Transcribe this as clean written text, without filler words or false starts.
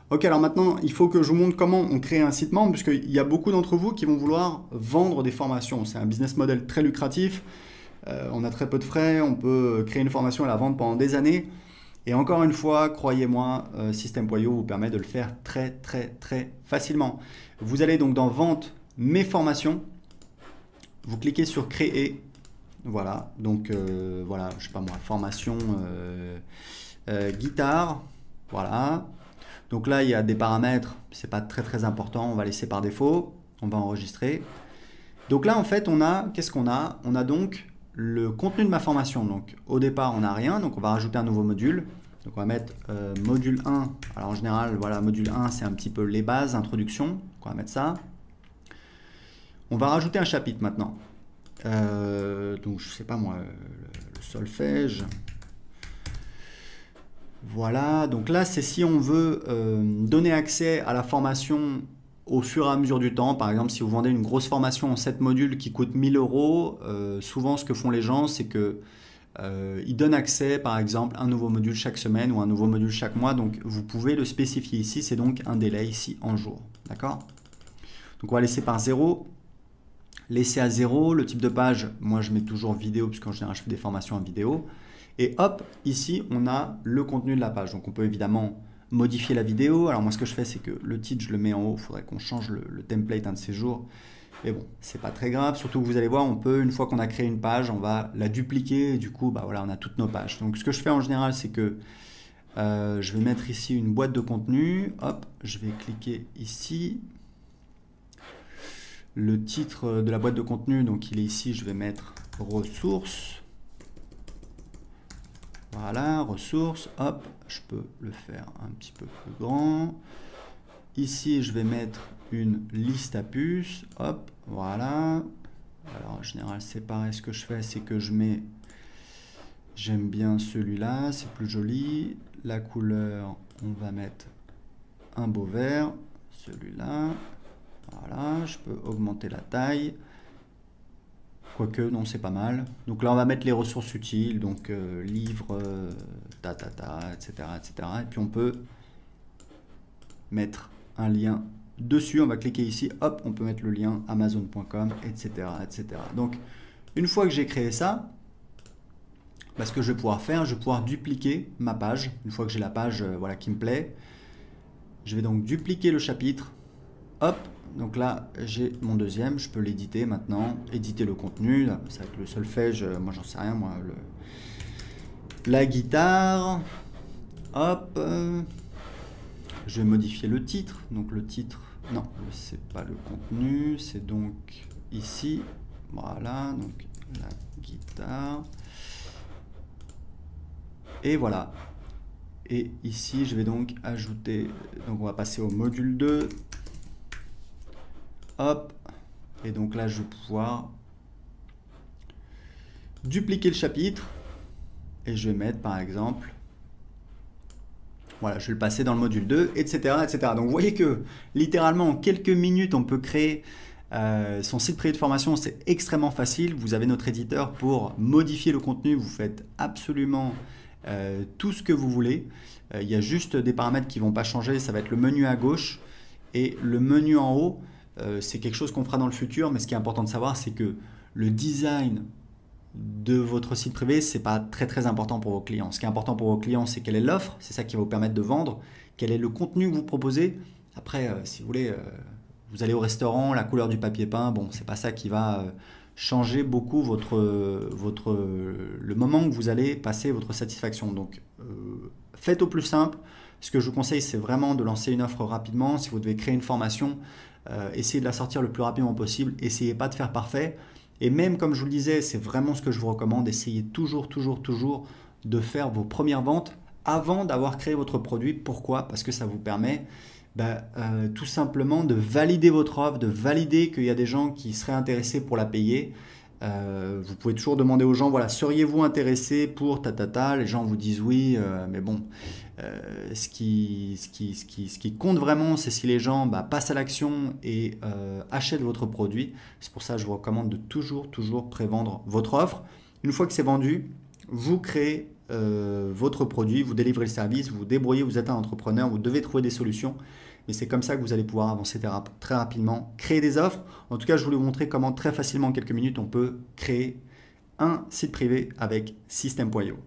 Ok, alors maintenant, il faut que je vous montre comment on crée un site membre, puisqu'il y a beaucoup d'entre vous qui vont vouloir vendre des formations. C'est un business model très lucratif, on a très peu de frais, on peut créer une formation et la vendre pendant des années. Et encore une fois, croyez-moi, System.io vous permet de le faire très très très facilement. Vous allez donc dans Vente, Mes formations, vous cliquez sur Créer. Voilà, donc voilà, je sais pas moi, formation guitare, voilà. Donc là, il y a des paramètres, c'est pas très très important, on va laisser par défaut, on va enregistrer. Donc là, en fait, on a, qu'est-ce qu'on a? On a donc le contenu de ma formation. Donc au départ, on n'a rien, donc on va rajouter un nouveau module. Donc on va mettre module 1. Alors en général, voilà, module 1, c'est un petit peu les bases, introduction. Donc on va mettre ça. On va rajouter un chapitre maintenant. Donc je sais pas moi, le solfège. Voilà, donc là, c'est si on veut donner accès à la formation au fur et à mesure du temps. Par exemple, si vous vendez une grosse formation en 7 modules qui coûte 1000 euros, souvent ce que font les gens, c'est que ils donnent accès, par exemple, à un nouveau module chaque semaine ou un nouveau module chaque mois. Donc, vous pouvez le spécifier ici. C'est donc un délai ici en jour. D'accord? Donc, on va laisser par 0. Laisser à 0. Le type de page, moi, je mets toujours vidéo, puisqu'en général, je fais des formations en vidéo. Et hop, ici, on a le contenu de la page. Donc, on peut évidemment modifier la vidéo. Alors, moi, ce que je fais, c'est que le titre, je le mets en haut. Il faudrait qu'on change le template un de ces jours. Mais bon, c'est pas très grave, surtout que vous allez voir, on peut, une fois qu'on a créé une page, on va la dupliquer et du coup, bah voilà, on a toutes nos pages. Donc ce que je fais en général, c'est que je vais mettre ici une boîte de contenu, hop, je vais cliquer ici. Le titre de la boîte de contenu, donc il est ici, je vais mettre ressources. Voilà, ressources, hop, je peux le faire un petit peu plus grand. Ici, je vais mettre une liste à puces, hop, voilà. Alors en général, c'est pareil, ce que je fais, c'est que je mets, j'aime bien celui-là, c'est plus joli. La couleur, on va mettre un beau vert, celui-là, voilà, je peux augmenter la taille. Quoique, non, c'est pas mal. Donc là, on va mettre les ressources utiles, donc livres, etc., etc. Et puis on peut mettre un lien dessus, on va cliquer ici, hop, on peut mettre le lien amazon.com, etc., etc. Donc, une fois que j'ai créé ça, bah, ce que je vais pouvoir faire, je vais pouvoir dupliquer ma page. Une fois que j'ai la page voilà, qui me plaît, je vais donc dupliquer le chapitre, hop, donc là, j'ai mon deuxième, je peux l'éditer maintenant, éditer le contenu, là, ça va être le solfège, moi j'en sais rien, moi, la guitare, hop, je vais modifier le titre, donc le titre, non, c'est pas le contenu, c'est donc ici, voilà, donc la guitare, et voilà. Et ici, je vais donc ajouter, donc on va passer au module 2, hop, et donc là, je vais pouvoir dupliquer le chapitre, et je vais mettre par exemple, voilà, je vais le passer dans le module 2, etc., etc. Donc vous voyez que littéralement en quelques minutes, on peut créer son site privé de formation. C'est extrêmement facile. Vous avez notre éditeur pour modifier le contenu. Vous faites absolument tout ce que vous voulez. Il y a juste des paramètres qui ne vont pas changer. Ça va être le menu à gauche et le menu en haut. C'est quelque chose qu'on fera dans le futur, mais ce qui est important de savoir, c'est que le design de votre site privé, c'est pas très très important pour vos clients. Ce qui est important pour vos clients, c'est quelle est l'offre, c'est ça qui va vous permettre de vendre, quel est le contenu que vous proposez. Après, si vous voulez, vous allez au restaurant, la couleur du papier peint, bon, c'est pas ça qui va changer beaucoup le moment où vous allez passer votre satisfaction. Donc, faites au plus simple. Ce que je vous conseille, c'est vraiment de lancer une offre rapidement. Si vous devez créer une formation, essayez de la sortir le plus rapidement possible. Essayez pas de faire parfait. Et même comme je vous le disais, c'est vraiment ce que je vous recommande, essayez toujours de faire vos premières ventes avant d'avoir créé votre produit. Pourquoi? Parce que ça vous permet tout simplement de valider votre offre, de valider qu'il y a des gens qui seraient intéressés pour la payer. Vous pouvez toujours demander aux gens, voilà, seriez-vous intéressé pour les gens vous disent oui, mais bon, ce qui compte vraiment, c'est si les gens passent à l'action et achètent votre produit. C'est pour ça que je vous recommande de toujours prévendre votre offre. Une fois que c'est vendu, vous créez votre produit, vous délivrez le service, vous vous débrouillez, vous êtes un entrepreneur, vous devez trouver des solutions. Mais c'est comme ça que vous allez pouvoir avancer très rapidement, créer des offres. En tout cas, je voulais vous montrer comment très facilement, en quelques minutes, on peut créer un site privé avec Systeme.io.